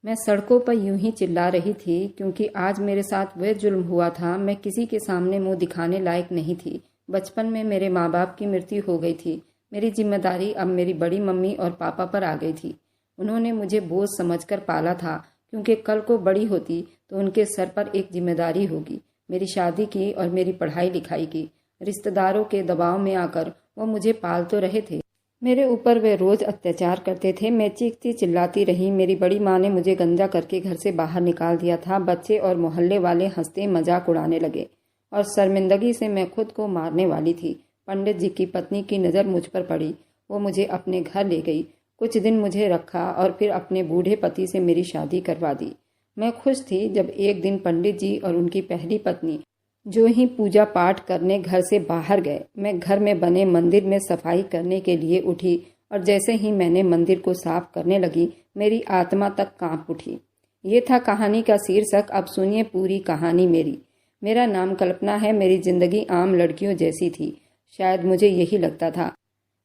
मैं सड़कों पर यूं ही चिल्ला रही थी क्योंकि आज मेरे साथ वह जुल्म हुआ था। मैं किसी के सामने मुंह दिखाने लायक नहीं थी। बचपन में मेरे माँ बाप की मृत्यु हो गई थी। मेरी जिम्मेदारी अब मेरी बड़ी मम्मी और पापा पर आ गई थी। उन्होंने मुझे बोझ समझकर पाला था क्योंकि कल को बड़ी होती तो उनके सर पर एक जिम्मेदारी होगी, मेरी शादी की और मेरी पढ़ाई लिखाई की। रिश्तेदारों के दबाव में आकर वो मुझे पाल तो रहे थे, मेरे ऊपर वे रोज अत्याचार करते थे। मैं चीखती चिल्लाती रही। मेरी बड़ी माँ ने मुझे गंजा करके घर से बाहर निकाल दिया था। बच्चे और मोहल्ले वाले हंसते मजाक उड़ाने लगे और शर्मिंदगी से मैं खुद को मारने वाली थी। पंडित जी की पत्नी की नज़र मुझ पर पड़ी। वो मुझे अपने घर ले गई, कुछ दिन मुझे रखा और फिर अपने बूढ़े पति से मेरी शादी करवा दी। मैं खुश थी जब एक दिन पंडित जी और उनकी पहली पत्नी जो ही पूजा पाठ करने घर से बाहर गए। मैं घर में बने मंदिर में सफाई करने के लिए उठी और जैसे ही मैंने मंदिर को साफ करने लगी मेरी आत्मा तक कांप उठी। ये था कहानी का शीर्षक। अब सुनिए पूरी कहानी मेरी। मेरा नाम कल्पना है। मेरी जिंदगी आम लड़कियों जैसी थी, शायद मुझे यही लगता था।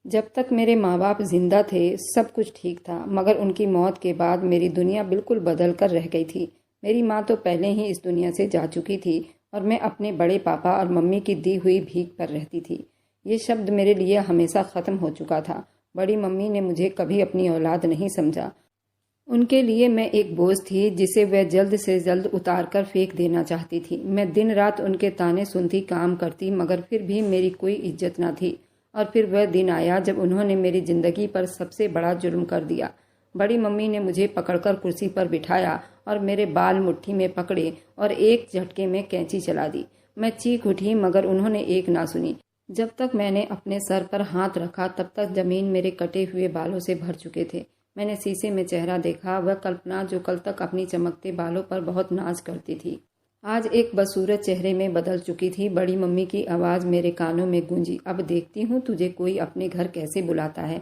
जब तक मेरे माँ बाप जिंदा थे सब कुछ ठीक था, मगर उनकी मौत के बाद मेरी दुनिया बिल्कुल बदल कर रह गई थी। मेरी माँ तो पहले ही इस दुनिया से जा चुकी थी और मैं अपने बड़े पापा और मम्मी की दी हुई भीख पर रहती थी। ये शब्द मेरे लिए हमेशा ख़त्म हो चुका था। बड़ी मम्मी ने मुझे कभी अपनी औलाद नहीं समझा। उनके लिए मैं एक बोझ थी जिसे वह जल्द से जल्द उतार कर फेंक देना चाहती थी। मैं दिन रात उनके ताने सुनती, काम करती, मगर फिर भी मेरी कोई इज्जत न थी। और फिर वह दिन आया जब उन्होंने मेरी ज़िंदगी पर सबसे बड़ा जुल्म कर दिया। बड़ी मम्मी ने मुझे पकड़कर कुर्सी पर बिठाया और मेरे बाल मुट्ठी में पकड़े और एक झटके में कैंची चला दी। मैं चीख उठी मगर उन्होंने एक ना सुनी। जब तक मैंने अपने सर पर हाथ रखा तब तक जमीन मेरे कटे हुए बालों से भर चुके थे। मैंने शीशे में चेहरा देखा, वह कल्पना जो कल तक अपनी चमकते बालों पर बहुत नाज करती थी आज एक बदसूरत चेहरे में बदल चुकी थी। बड़ी मम्मी की आवाज़ मेरे कानों में गूंजी, अब देखती हूँ तुझे कोई अपने घर कैसे बुलाता है।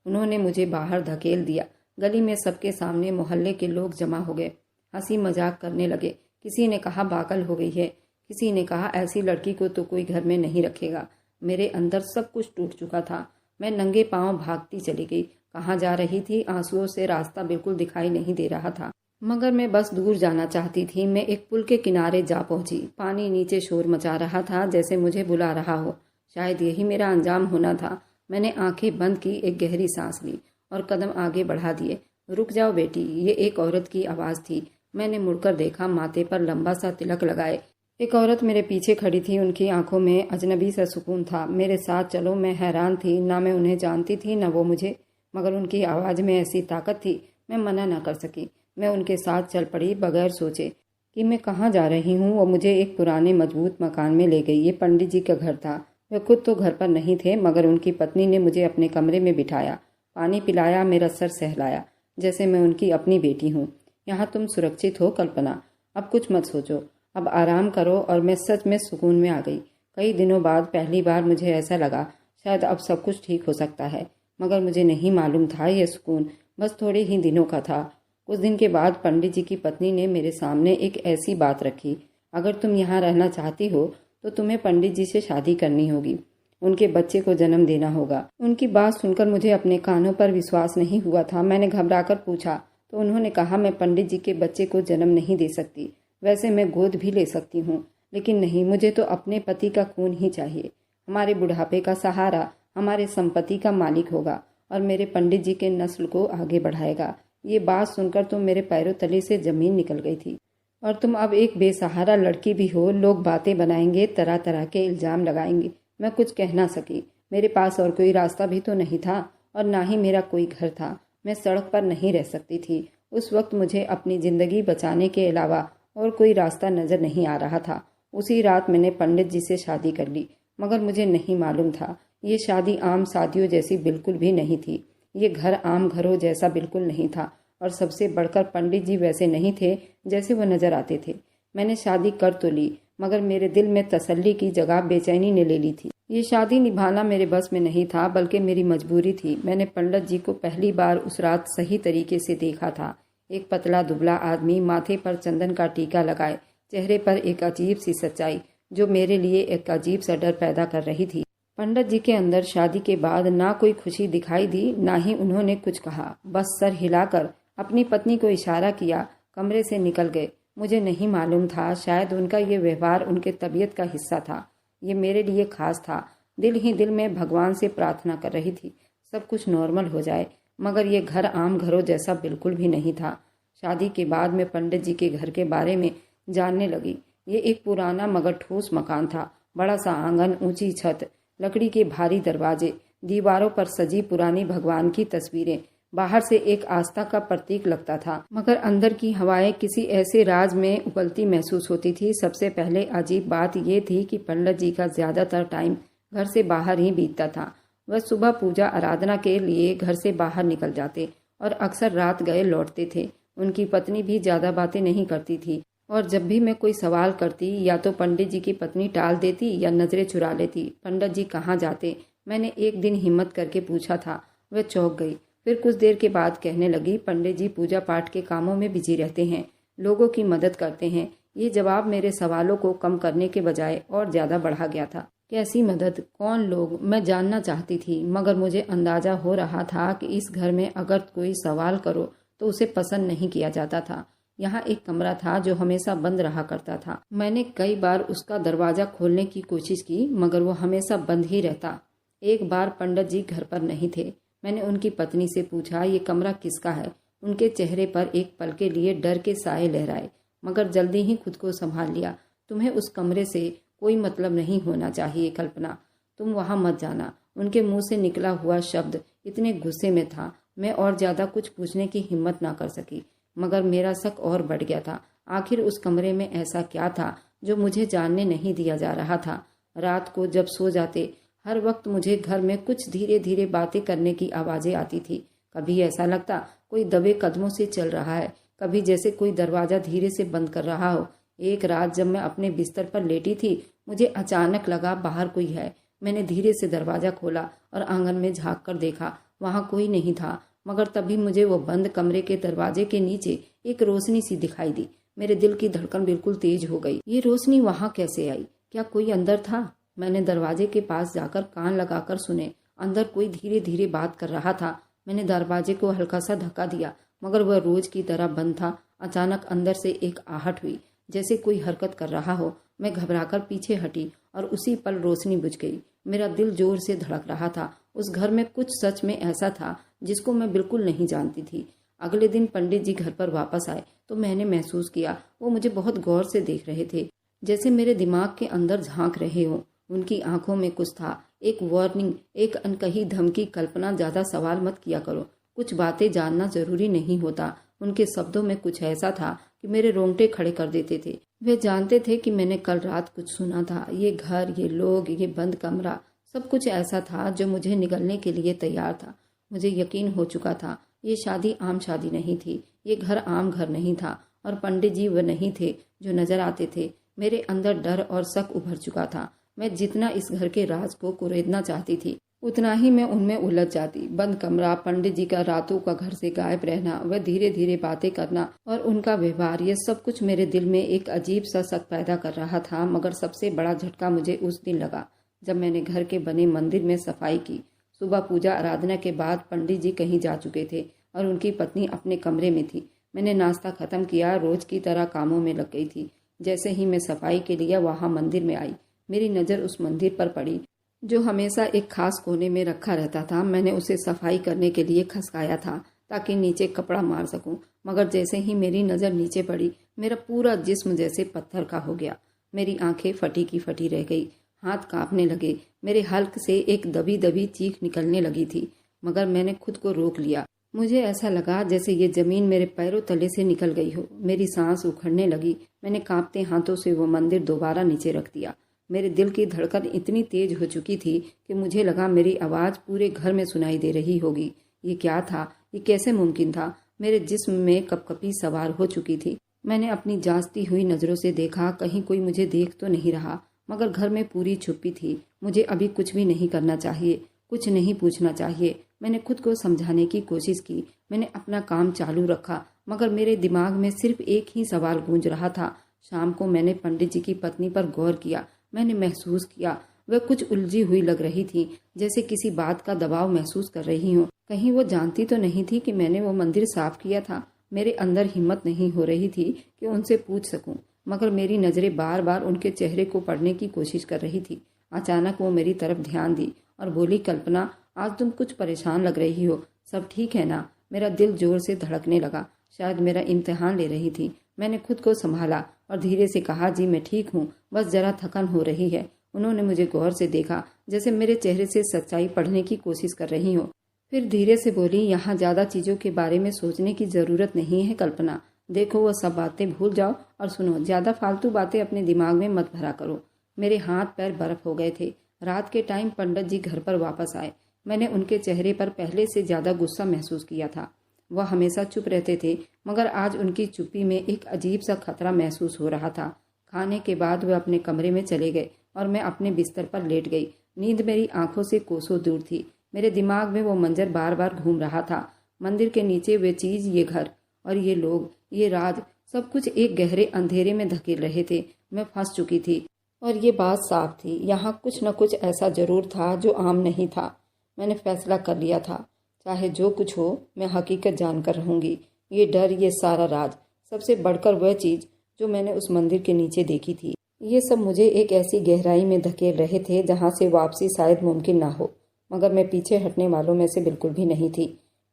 उन्होंने मुझे बाहर धकेल दिया। गली में सबके सामने मोहल्ले के लोग जमा हो गए, हंसी मजाक करने लगे। किसी ने कहा पागल हो गई है, किसी ने कहा ऐसी लड़की को तो कोई घर में नहीं रखेगा। मेरे अंदर सब कुछ टूट चुका था। मैं नंगे पांव भागती चली गई। कहाँ जा रही थी? आंसुओं से रास्ता बिल्कुल दिखाई नहीं दे रहा था, मगर मैं बस दूर जाना चाहती थी। मैं एक पुल के किनारे जा पहुंची। पानी नीचे शोर मचा रहा था जैसे मुझे बुला रहा हो। शायद यही मेरा अंजाम होना था। मैंने आंखें बंद की, एक गहरी सांस ली और कदम आगे बढ़ा दिए। रुक जाओ बेटी, ये एक औरत की आवाज़ थी। मैंने मुड़कर देखा, माथे पर लंबा सा तिलक लगाए एक औरत मेरे पीछे खड़ी थी। उनकी आंखों में अजनबी सा सुकून था। मेरे साथ चलो। मैं हैरान थी, ना मैं उन्हें जानती थी ना वो मुझे, मगर उनकी आवाज़ में ऐसी ताकत थी मैं मना ना कर सकी। मैं उनके साथ चल पड़ी बगैर सोचे कि मैं कहाँ जा रही हूँ। वो मुझे एक पुराने मजबूत मकान में ले गई। ये पंडित जी का घर था। वे खुद तो घर पर नहीं थे, मगर उनकी पत्नी ने मुझे अपने कमरे में बिठाया, पानी पिलाया, मेरा सर सहलाया जैसे मैं उनकी अपनी बेटी हूँ। यहाँ तुम सुरक्षित हो कल्पना, अब कुछ मत सोचो, अब आराम करो। और मैं सच में सुकून में आ गई। कई दिनों बाद पहली बार मुझे ऐसा लगा शायद अब सब कुछ ठीक हो सकता है, मगर मुझे नहीं मालूम था यह सुकून बस थोड़े ही दिनों का था। कुछ दिन के बाद पंडित जी की पत्नी ने मेरे सामने एक ऐसी बात रखी, अगर तुम यहाँ रहना चाहती हो तो तुम्हें पंडित जी से शादी करनी होगी, उनके बच्चे को जन्म देना होगा। उनकी बात सुनकर मुझे अपने कानों पर विश्वास नहीं हुआ था। मैंने घबराकर पूछा तो उन्होंने कहा, मैं पंडित जी के बच्चे को जन्म नहीं दे सकती। वैसे मैं गोद भी ले सकती हूँ, लेकिन नहीं, मुझे तो अपने पति का खून ही चाहिए। हमारे बुढ़ापे का सहारा हमारे संपत्ति का मालिक होगा और मेरे पंडित जी के नस्ल को आगे बढ़ाएगा। ये बात सुनकर तो मेरे पैरों तले से जमीन निकल गई थी। और तुम अब एक बेसहारा लड़की भी हो। लोग बातें बनाएंगे, तरह तरह के इल्जाम लगाएंगे। मैं कुछ कह ना सकी। मेरे पास और कोई रास्ता भी तो नहीं था और ना ही मेरा कोई घर था। मैं सड़क पर नहीं रह सकती थी। उस वक्त मुझे अपनी ज़िंदगी बचाने के अलावा और कोई रास्ता नज़र नहीं आ रहा था। उसी रात मैंने पंडित जी से शादी कर ली, मगर मुझे नहीं मालूम था ये शादी आम शादियों जैसी बिल्कुल भी नहीं थी। ये घर आम घरों जैसा बिल्कुल नहीं था और सबसे बढ़कर पंडित जी वैसे नहीं थे जैसे वो नज़र आते थे। मैंने शादी कर तो ली, मगर मेरे दिल में तसल्ली की जगह बेचैनी ने ले ली थी। ये शादी निभाना मेरे बस में नहीं था, बल्कि मेरी मजबूरी थी। मैंने पंडित जी को पहली बार उस रात सही तरीके से देखा था। एक पतला दुबला आदमी, माथे पर चंदन का टीका लगाए, चेहरे पर एक अजीब सी सच्चाई जो मेरे लिए एक अजीब सा डर पैदा कर रही थी। पंडित जी के अंदर शादी के बाद ना कोई खुशी दिखाई दी, ना ही उन्होंने कुछ कहा। बस सर हिलाकर अपनी पत्नी को इशारा किया, कमरे से निकल गए। मुझे नहीं मालूम था, शायद उनका ये व्यवहार उनके तबीयत का हिस्सा था। ये मेरे लिए खास था। दिल ही दिल में भगवान से प्रार्थना कर रही थी सब कुछ नॉर्मल हो जाए, मगर ये घर आम घरों जैसा बिल्कुल भी नहीं था। शादी के बाद मैं पंडित जी के घर के बारे में जानने लगी। ये एक पुराना मगर ठोस मकान था। बड़ा सा आंगन, ऊंची छत, लकड़ी के भारी दरवाजे, दीवारों पर सजी पुरानी भगवान की तस्वीरें। बाहर से एक आस्था का प्रतीक लगता था, मगर अंदर की हवाएं किसी ऐसे राज में उबलती महसूस होती थी। सबसे पहले अजीब बात ये थी कि पंडित जी का ज्यादातर टाइम घर से बाहर ही बीतता था। वह सुबह पूजा आराधना के लिए घर से बाहर निकल जाते और अक्सर रात गए लौटते थे। उनकी पत्नी भी ज्यादा बातें नहीं करती थी, और जब भी मैं कोई सवाल करती या तो पंडित जी की पत्नी टाल देती या नजरें चुरा लेती। पंडित जी कहाँ जाते, मैंने एक दिन हिम्मत करके पूछा था। वह चौंक गई। फिर कुछ देर के बाद कहने लगी, पंडित जी पूजा पाठ के कामों में बिजी रहते हैं, लोगों की मदद करते हैं। ये जवाब मेरे सवालों को कम करने के बजाय और ज्यादा बढ़ा गया था। कैसी मदद, कौन लोग, मैं जानना चाहती थी, मगर मुझे अंदाजा हो रहा था कि इस घर में अगर कोई सवाल करो तो उसे पसंद नहीं किया जाता था। यहाँ एक कमरा था जो हमेशा बंद रहा करता था। मैंने कई बार उसका दरवाजा खोलने की कोशिश की, मगर वो हमेशा बंद ही रहता। एक बार पंडित जी घर पर नहीं थे। मैंने उनकी पत्नी से पूछा, ये कमरा किसका है? उनके चेहरे पर एक पल के लिए डर के साए लहराए, मगर जल्दी ही खुद को संभाल लिया। तुम्हें उस कमरे से कोई मतलब नहीं होना चाहिए कल्पना, तुम वहां मत जाना। उनके मुंह से निकला हुआ शब्द इतने गुस्से में था, मैं और ज्यादा कुछ पूछने की हिम्मत ना कर सकी। मगर मेरा शक और बढ़ गया था। आखिर उस कमरे में ऐसा क्या था जो मुझे जानने नहीं दिया जा रहा था? रात को जब सो जाते, हर वक्त मुझे घर में कुछ धीरे धीरे बातें करने की आवाजें आती थी। कभी ऐसा लगता कोई दबे कदमों से चल रहा है, कभी जैसे कोई दरवाजा धीरे से बंद कर रहा हो। एक रात जब मैं अपने बिस्तर पर लेटी थी, मुझे अचानक लगा बाहर कोई है। मैंने धीरे से दरवाजा खोला और आंगन में झांक कर देखा। वहां कोई नहीं था, मगर तभी मुझे वो बंद कमरे के दरवाजे के नीचे एक रोशनी सी दिखाई दी। मेरे दिल की धड़कन बिल्कुल तेज हो गई। ये रोशनी वहां कैसे आई? क्या कोई अंदर था? मैंने दरवाजे के पास जाकर कान लगाकर सुने। अंदर कोई धीरे धीरे बात कर रहा था। मैंने दरवाजे को हल्का सा धक्का दिया, मगर वह रोज की तरह बंद था। अचानक अंदर से एक आहट हुई, जैसे कोई हरकत कर रहा हो। मैं घबराकर पीछे हटी और उसी पल रोशनी बुझ गई। मेरा दिल जोर से धड़क रहा था। उस घर में कुछ सच में ऐसा था जिसको मैं बिल्कुल नहीं जानती थी। अगले दिन पंडित जी घर पर वापस आए तो मैंने महसूस किया वो मुझे बहुत गौर से देख रहे थे, जैसे मेरे दिमाग के अंदर झांक रहे हो। उनकी आंखों में कुछ था, एक वार्निंग, एक अनकही धमकी। कल्पना, ज्यादा सवाल मत किया करो, कुछ बातें जानना जरूरी नहीं होता। उनके शब्दों में कुछ ऐसा था कि मेरे रोंगटे खड़े कर देते थे। वे जानते थे कि मैंने कल रात कुछ सुना था। ये घर, ये लोग, ये बंद कमरा, सब कुछ ऐसा था जो मुझे निगलने के लिए तैयार था। मुझे यकीन हो चुका था ये शादी आम शादी नहीं थी, ये घर आम घर नहीं था, और पंडित जी वह नहीं थे जो नजर आते थे। मेरे अंदर डर और शक उभर चुका था। मैं जितना इस घर के राज को कुरेदना चाहती थी, उतना ही मैं उनमें उलझ जाती। बंद कमरा, पंडित जी का रातों का घर से गायब रहना, वह धीरे धीरे बातें करना और उनका व्यवहार, ये सब कुछ मेरे दिल में एक अजीब सा शक पैदा कर रहा था। मगर सबसे बड़ा झटका मुझे उस दिन लगा जब मैंने घर के बने मंदिर में सफाई की। सुबह पूजा आराधना के बाद पंडित जी कहीं जा चुके थे और उनकी पत्नी अपने कमरे में थी। मैंने नाश्ता खत्म किया, रोज की तरह कामों में लग गई थी। जैसे ही मैं सफाई के लिए वहां मंदिर में आई, मेरी नजर उस मंदिर पर पड़ी जो हमेशा एक खास कोने में रखा रहता था। मैंने उसे सफाई करने के लिए खसकाया था ताकि नीचे कपड़ा मार सकूं, मगर जैसे ही मेरी नजर नीचे पड़ी, मेरा पूरा जिस्म जैसे पत्थर का हो गया। मेरी आंखें फटी की फटी रह गई, हाथ कांपने लगे, मेरे हल्क से एक दबी दबी चीख निकलने लगी थी, मगर मैंने खुद को रोक लिया। मुझे ऐसा लगा जैसे ये जमीन मेरे पैरों तले से निकल गई हो। मेरी सांस उखड़ने लगी। मैंने कांपते हाथों से वो मंदिर दोबारा नीचे रख दिया। मेरे दिल की धड़कन इतनी तेज हो चुकी थी कि मुझे लगा मेरी आवाज पूरे घर में सुनाई दे रही होगी। ये क्या था? ये कैसे मुमकिन था? मेरे जिस्म में कपकपी सवार हो चुकी थी। मैंने अपनी जांचती हुई नजरों से देखा, कहीं कोई मुझे देख तो नहीं रहा, मगर घर में पूरी चुप्पी थी। मुझे अभी कुछ भी नहीं करना चाहिए, कुछ नहीं पूछना चाहिए। मैंने खुद को समझाने की कोशिश की। मैंने अपना काम चालू रखा, मगर मेरे दिमाग में सिर्फ एक ही सवाल गूंज रहा था। शाम को मैंने पंडित जी की पत्नी पर गौर किया। मैंने महसूस किया वह कुछ उलझी हुई लग रही थी, जैसे किसी बात का दबाव महसूस कर रही हो। कहीं वो जानती तो नहीं थी कि मैंने वो मंदिर साफ किया था। मेरे अंदर हिम्मत नहीं हो रही थी कि उनसे पूछ सकूं, मगर मेरी नज़रें बार बार उनके चेहरे को पढ़ने की कोशिश कर रही थी। अचानक वो मेरी तरफ ध्यान दी और बोली, कल्पना, आज तुम कुछ परेशान लग रही हो, सब ठीक है ना? मेरा दिल जोर से धड़कने लगा। शायद मेरा इम्तिहान ले रही थी। मैंने खुद को संभाला और धीरे से कहा, जी मैं ठीक हूँ, बस जरा थकन हो रही है। उन्होंने मुझे गौर से देखा, जैसे मेरे चेहरे से सच्चाई पढ़ने की कोशिश कर रही हो। फिर धीरे से बोली, यहाँ ज़्यादा चीज़ों के बारे में सोचने की ज़रूरत नहीं है कल्पना। देखो, वो सब बातें भूल जाओ और सुनो, ज़्यादा फालतू बातें अपने दिमाग में मत भरा करो। मेरे हाथ पैर बर्फ हो गए थे। रात के टाइम पंडित जी घर पर वापस आए। मैंने उनके चेहरे पर पहले से ज़्यादा गुस्सा महसूस किया था। वह हमेशा चुप रहते थे, मगर आज उनकी चुप्पी में एक अजीब सा खतरा महसूस हो रहा था। खाने के बाद वे अपने कमरे में चले गए और मैं अपने बिस्तर पर लेट गई। नींद मेरी आंखों से कोसों दूर थी। मेरे दिमाग में वो मंजर बार बार घूम रहा था। मंदिर के नीचे वे चीज़, ये घर और ये लोग, ये राज, सब कुछ एक गहरे अंधेरे में धकेल रहे थे। मैं फंस चुकी थी और ये बात साफ थी, यहाँ कुछ न कुछ ऐसा जरूर था जो आम नहीं था। मैंने फैसला कर लिया था, चाहे जो कुछ हो, मैं हकीकत जानकर रहूंगी। ये डर, ये सारा राज, सबसे बढ़कर वह चीज़ जो मैंने उस मंदिर के नीचे देखी थी, ये सब मुझे एक ऐसी गहराई में धकेल रहे थे जहाँ से वापसी शायद मुमकिन ना हो। मगर मैं पीछे हटने वालों में से बिल्कुल भी नहीं थी।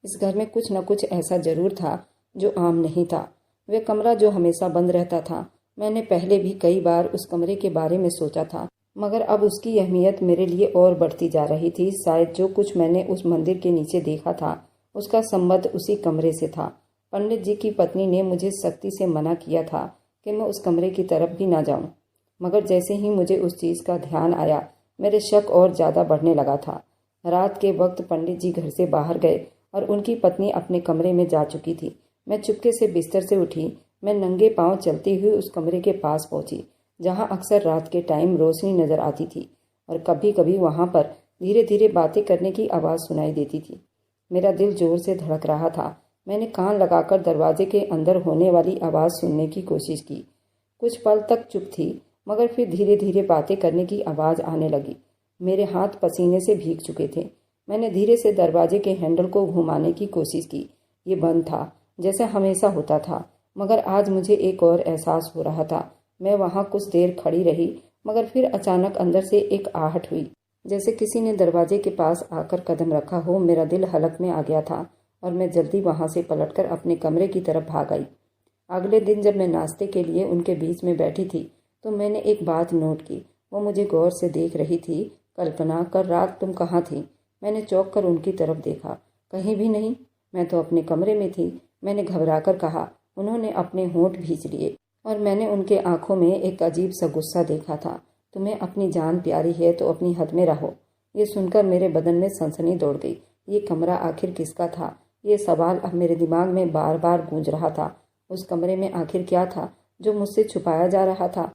इस घर में कुछ न कुछ ऐसा जरूर था जो आम नहीं था। वह कमरा जो हमेशा बंद रहता था। मैंने पहले भी कई बार उस कमरे के बारे में सोचा था, मगर अब उसकी अहमियत मेरे लिए और बढ़ती जा रही थी। शायद जो कुछ मैंने उस मंदिर के नीचे देखा था, उसका संबंध उसी कमरे से था। पंडित जी की पत्नी ने मुझे सख्ती से मना किया था कि मैं उस कमरे की तरफ भी ना जाऊं, मगर जैसे ही मुझे उस चीज़ का ध्यान आया, मेरे शक और ज़्यादा बढ़ने लगा था। रात के वक्त पंडित जी घर से बाहर गए और उनकी पत्नी अपने कमरे में जा चुकी थी। मैं चुपके से बिस्तर से उठी। मैं नंगे पांव चलती हुई उस कमरे के पास पहुंची, जहां अक्सर रात के टाइम रोशनी नजर आती थी और कभी कभी वहां पर धीरे धीरे बातें करने की आवाज़ सुनाई देती थी। मेरा दिल जोर से धड़क रहा था। मैंने कान लगाकर दरवाजे के अंदर होने वाली आवाज़ सुनने की कोशिश की। कुछ पल तक चुप थी, मगर फिर धीरे धीरे बातें करने की आवाज़ आने लगी। मेरे हाथ पसीने से भीग चुके थे। मैंने धीरे से दरवाजे के हैंडल को घुमाने की कोशिश की। ये बंद था, जैसे हमेशा होता था, मगर आज मुझे एक और एहसास हो रहा था। मैं वहाँ कुछ देर खड़ी रही, मगर फिर अचानक अंदर से एक आहट हुई, जैसे किसी ने दरवाजे के पास आकर कदम रखा हो। मेरा दिल हलक में आ गया था और मैं जल्दी वहाँ से पलटकर अपने कमरे की तरफ भाग आई। अगले दिन जब मैं नाश्ते के लिए उनके बीच में बैठी थी, तो मैंने एक बात नोट की। वो मुझे गौर से देख रही थी। कल्पना, कल रात तुम कहाँ थी? मैंने चौंक कर उनकी तरफ देखा। कहीं भी नहीं, मैं तो अपने कमरे में थी, मैंने घबराकर कहा। उन्होंने अपने होंठ भींच लिए और मैंने उनके आंखों में एक अजीब सा गुस्सा देखा था। तुम्हें अपनी जान प्यारी है तो अपनी हद में रहो। ये सुनकर मेरे बदन में सनसनी दौड़ गई। ये कमरा आखिर किसका था? ये सवाल अब मेरे दिमाग में बार बार गूंज रहा था। उस कमरे में आखिर क्या था जो मुझसे छुपाया जा रहा था?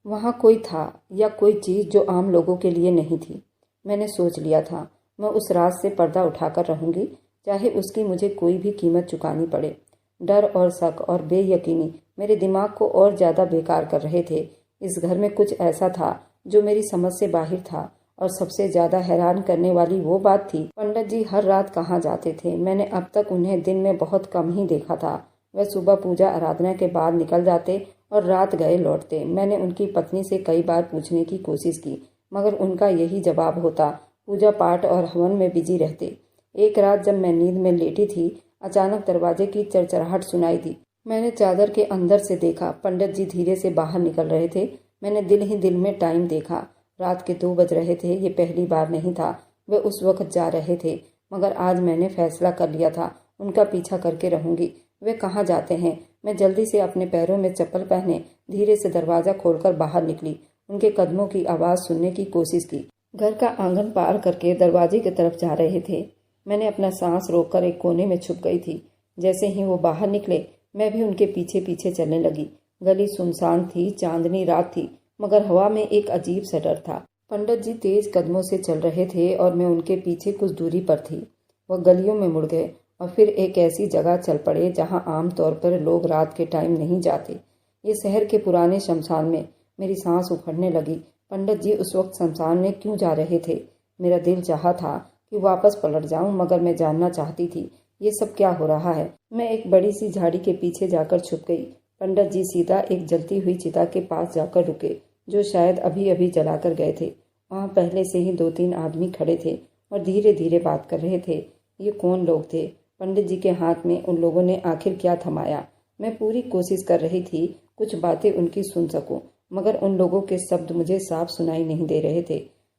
वहाँ कोई था या कोई चीज़ जो आम लोगों के लिए नहीं थी। मैंने सोच लिया था, मैं उस राज से पर्दा उठाकर रहूंगी, चाहे उसकी मुझे कोई भी कीमत चुकानी पड़े। डर और शक और बेयकीनी मेरे दिमाग को और ज़्यादा बेकार कर रहे थे। इस घर में कुछ ऐसा था जो मेरी समझ से बाहर था, और सबसे ज़्यादा हैरान करने वाली वो बात थी, पंडित जी हर रात कहाँ जाते थे। मैंने अब तक उन्हें दिन में बहुत कम ही देखा था। वह सुबह पूजा आराधना के बाद निकल जाते और रात गए लौटते। मैंने उनकी पत्नी से कई बार पूछने की कोशिश की, मगर उनका यही जवाब होता, पूजा पाठ और हवन में बिजी रहते। एक रात जब मैं नींद में लेटी थी, अचानक दरवाजे की चरचराहट सुनाई दी। मैंने चादर के अंदर से देखा, पंडित जी धीरे से बाहर निकल रहे थे। मैंने दिल ही दिल में टाइम देखा, रात के 2 बज रहे थे। ये पहली बार नहीं था वे उस वक्त जा रहे थे, मगर आज मैंने फैसला कर लिया था, उनका पीछा करके रहूंगी। वे कहाँ जाते हैं? मैं जल्दी से अपने पैरों में चप्पल पहने धीरे से दरवाज़ा खोलकर बाहर निकली। उनके कदमों की आवाज़ सुनने की कोशिश की। घर का आंगन पार करके दरवाजे की तरफ जा रहे थे। मैंने अपना सांस रोककर एक कोने में छुप गई थी। जैसे ही वो बाहर निकले, मैं भी उनके पीछे पीछे चलने लगी। गली सुनसान थी, चांदनी रात थी, मगर हवा में एक अजीब सा डर था। पंडित जी तेज कदमों से चल रहे थे और मैं उनके पीछे कुछ दूरी पर थी। वह गलियों में मुड़ गए और फिर एक ऐसी जगह चल पड़े जहां आमतौर पर लोग रात के टाइम नहीं जाते। ये शहर के पुराने शमशान में। मेरी सांस उखड़ने लगी। पंडित जी उस वक्त शमशान में क्यों जा रहे थे? मेरा दिल चाहा था कि वापस पलट जाऊं, मगर मैं जानना चाहती थी ये सब क्या हो रहा है। मैं एक बड़ी सी झाड़ी के पीछे जाकर छुप गई। पंडित जी सीधा एक जलती हुई चिता के पास जाकर रुके, जो शायद अभी अभी जलाकर गए थे। वहां पहले से ही 2-3 आदमी खड़े थे और धीरे धीरे बात कर रहे थे। ये कौन लोग थे? पंडित जी के हाथ में उन लोगों ने आखिर क्या थमाया? मैं पूरी कोशिश कर रही थी कुछ बातें उनकी सुन सकूं, मगर उन लोगों के शब्द मुझे साफ सुनाई नहीं दे रहे थे।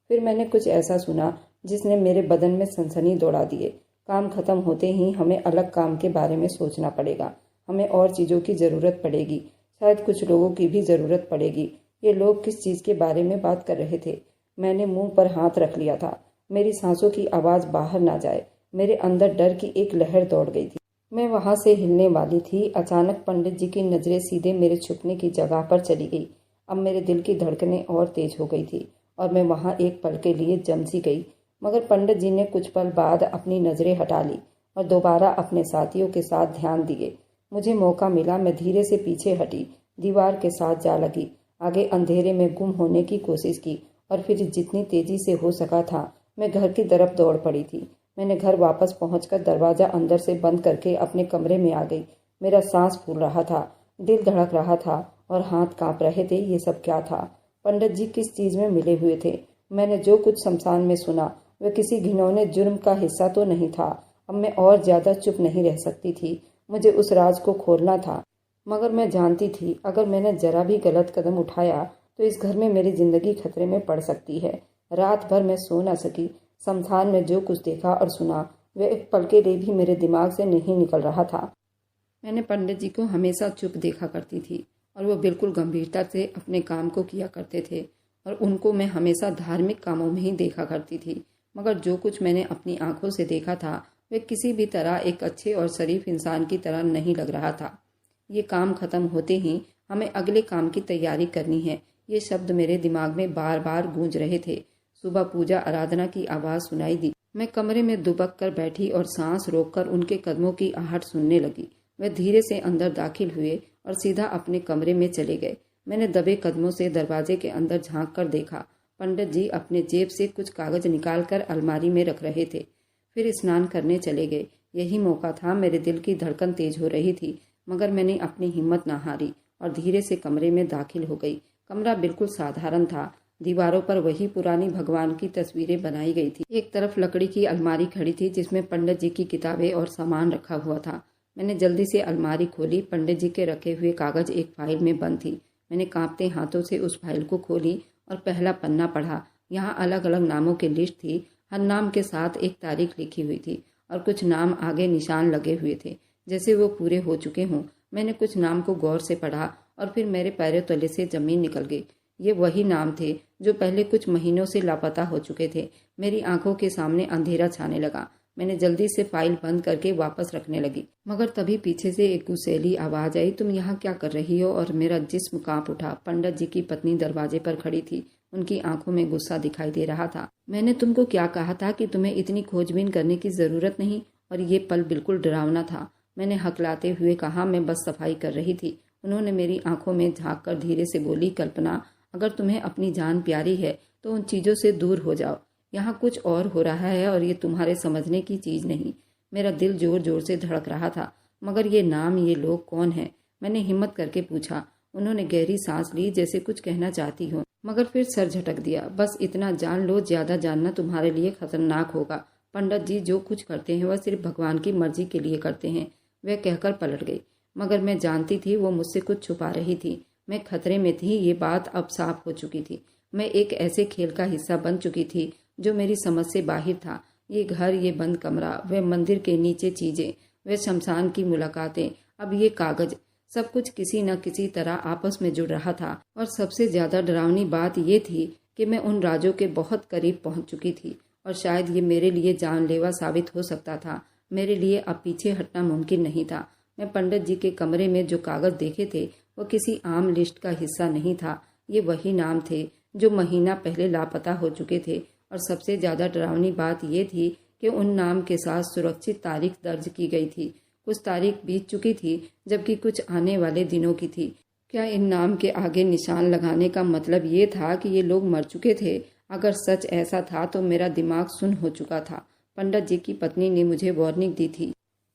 फिर मैंने कुछ ऐसा सुना जिसने मेरे बदन में सनसनी दौड़ा दिए। काम खत्म होते ही हमें अलग काम के बारे में सोचना पड़ेगा। हमें और चीज़ों की ज़रूरत पड़ेगी, शायद कुछ लोगों की भी ज़रूरत पड़ेगी। ये लोग किस चीज़ के बारे में बात कर रहे थे? मैंने मुंह पर हाथ रख लिया था, मेरी सांसों की आवाज़ बाहर ना जाए। मेरे अंदर डर की एक लहर दौड़ गई थी। मैं वहां से हिलने वाली थी। अचानक पंडित जी की नज़रें सीधे मेरे छुपने की जगह पर चली गई। अब मेरे दिल की धड़कनें और तेज हो गई थी और मैं वहां एक पल के लिए जम सी गई। मगर पंडित जी ने कुछ पल बाद अपनी नज़रें हटा ली और दोबारा अपने साथियों के साथ ध्यान दिए। मुझे मौका मिला। मैं धीरे से पीछे हटी, दीवार के साथ जा लगी, आगे अंधेरे में गुम होने की कोशिश की और फिर जितनी तेजी से हो सका था मैं घर की तरफ दौड़ पड़ी थी। मैंने घर वापस पहुंचकर दरवाज़ा अंदर से बंद करके अपने कमरे में आ गई। मेरा सांस फूल रहा था, दिल धड़क रहा था और हाथ कांप रहे थे। ये सब क्या था? पंडित जी किस चीज़ में मिले हुए थे? मैंने जो कुछ शमशान में सुना वह किसी घिनौने जुर्म का हिस्सा तो नहीं था। अब मैं और ज़्यादा चुप नहीं रह सकती थी। मुझे उस राज को खोलना था। मगर मैं जानती थी अगर मैंने जरा भी गलत कदम उठाया तो इस घर में मेरी जिंदगी खतरे में पड़ सकती है। रात भर मैं सो न सकी। शमशान में जो कुछ देखा और सुना वह एक पल के लिए भी मेरे दिमाग से नहीं निकल रहा था। मैंने पंडित जी को हमेशा चुप देखा करती थी और वो बिल्कुल गंभीरता से अपने काम को किया करते थे और उनको मैं हमेशा धार्मिक कामों में ही देखा करती थी। मगर जो कुछ मैंने अपनी आंखों से देखा था वह किसी भी तरह एक अच्छे और शरीफ इंसान की तरह नहीं लग रहा था। ये काम खत्म होते ही हमें अगले काम की तैयारी करनी है, ये शब्द मेरे दिमाग में बार बार गूंज रहे थे। सुबह पूजा आराधना की आवाज़ सुनाई दी। मैं कमरे में दुबक कर बैठी और सांस रोककर उनके कदमों की आहट सुनने लगी। वे धीरे से अंदर दाखिल हुए और सीधा अपने कमरे में चले गए। मैंने दबे कदमों से दरवाजे के अंदर झांक कर देखा। पंडित जी अपने जेब से कुछ कागज निकालकर अलमारी में रख रहे थे, फिर स्नान करने चले गए। यही मौका था। मेरे दिल की धड़कन तेज हो रही थी, मगर मैंने अपनी हिम्मत न हारी और धीरे से कमरे में दाखिल हो गई। कमरा बिल्कुल साधारण था। दीवारों पर वही पुरानी भगवान की तस्वीरें बनाई गई थी। एक तरफ लकड़ी की अलमारी खड़ी थी जिसमें पंडित जी की किताबें और सामान रखा हुआ था। मैंने जल्दी से अलमारी खोली। पंडित जी के रखे हुए कागज एक फाइल में बंद थी। मैंने कांपते हाथों से उस फाइल को खोली और पहला पन्ना पढ़ा। यहाँ अलग अलग नामों की लिस्ट थी। हर नाम के साथ एक तारीख लिखी हुई थी और कुछ नाम आगे निशान लगे हुए थे जैसे वो पूरे हो चुके हों। मैंने कुछ नाम को गौर से पढ़ा और फिर मेरे पैरों तले से जमीन निकल गई। ये वही नाम थे जो पहले कुछ महीनों से लापता हो चुके थे। मेरी आंखों के सामने अंधेरा छाने लगा। मैंने जल्दी से फाइल बंद करके वापस रखने लगी, मगर तभी पीछे से एक गुस्सैली आवाज आई, तुम यहाँ क्या कर रही हो? और मेरा जिस्म कांप उठा। पंडित जी की पत्नी दरवाजे पर खड़ी थी। उनकी आंखों में गुस्सा दिखाई दे रहा था। मैंने तुमको क्या कहा था कि तुम्हें इतनी खोजबीन करने की जरूरत नहीं? और ये पल बिल्कुल डरावना था। मैंने हकलाते हुए कहा, मैं बस सफाई कर रही थी। उन्होंने मेरी आंखों में झांक कर धीरे से बोली, कल्पना, अगर तुम्हें अपनी जान प्यारी है तो उन चीज़ों से दूर हो जाओ। यहाँ कुछ और हो रहा है और ये तुम्हारे समझने की चीज़ नहीं। मेरा दिल जोर जोर से धड़क रहा था। मगर ये नाम, ये लोग कौन हैं? मैंने हिम्मत करके पूछा। उन्होंने गहरी सांस ली जैसे कुछ कहना चाहती हो, मगर फिर सर झटक दिया। बस इतना जान लो, ज्यादा जानना तुम्हारे लिए खतरनाक होगा। पंडित जी जो कुछ करते हैं वह सिर्फ भगवान की मर्जी के लिए करते हैं। वह कहकर पलट गई। मगर मैं जानती थी वो मुझसे कुछ छुपा रही थी। मैं खतरे में थी, ये बात अब साफ हो चुकी थी। मैं एक ऐसे खेल का हिस्सा बन चुकी थी जो मेरी समझ से बाहर था। ये घर, ये बंद कमरा, वह मंदिर के नीचे चीजें, वह शमशान की मुलाकातें, अब ये कागज, सब कुछ किसी न किसी तरह आपस में जुड़ रहा था। और सबसे ज्यादा डरावनी बात ये थी कि मैं उन राजों के बहुत करीब पहुंच चुकी थी और शायद ये मेरे लिए जानलेवा साबित हो सकता था। मेरे लिए अब पीछे हटना मुमकिन नहीं था। मैं पंडित जी के कमरे में जो कागज देखे थे वो किसी आम लिस्ट का हिस्सा नहीं था। ये वही नाम थे जो महीना पहले लापता हो चुके थे। और सबसे ज्यादा डरावनी बात ये थी कि उन नाम के साथ सुरक्षित तारीख दर्ज की गई थी। कुछ तारीख बीत चुकी थी जबकि कुछ आने वाले दिनों की थी। क्या इन नाम के आगे निशान लगाने का मतलब ये था कि ये लोग मर चुके थे? अगर सच ऐसा था तो मेरा दिमाग सुन्न हो चुका था। पंडित जी की पत्नी ने मुझे वार्निंग दी थी।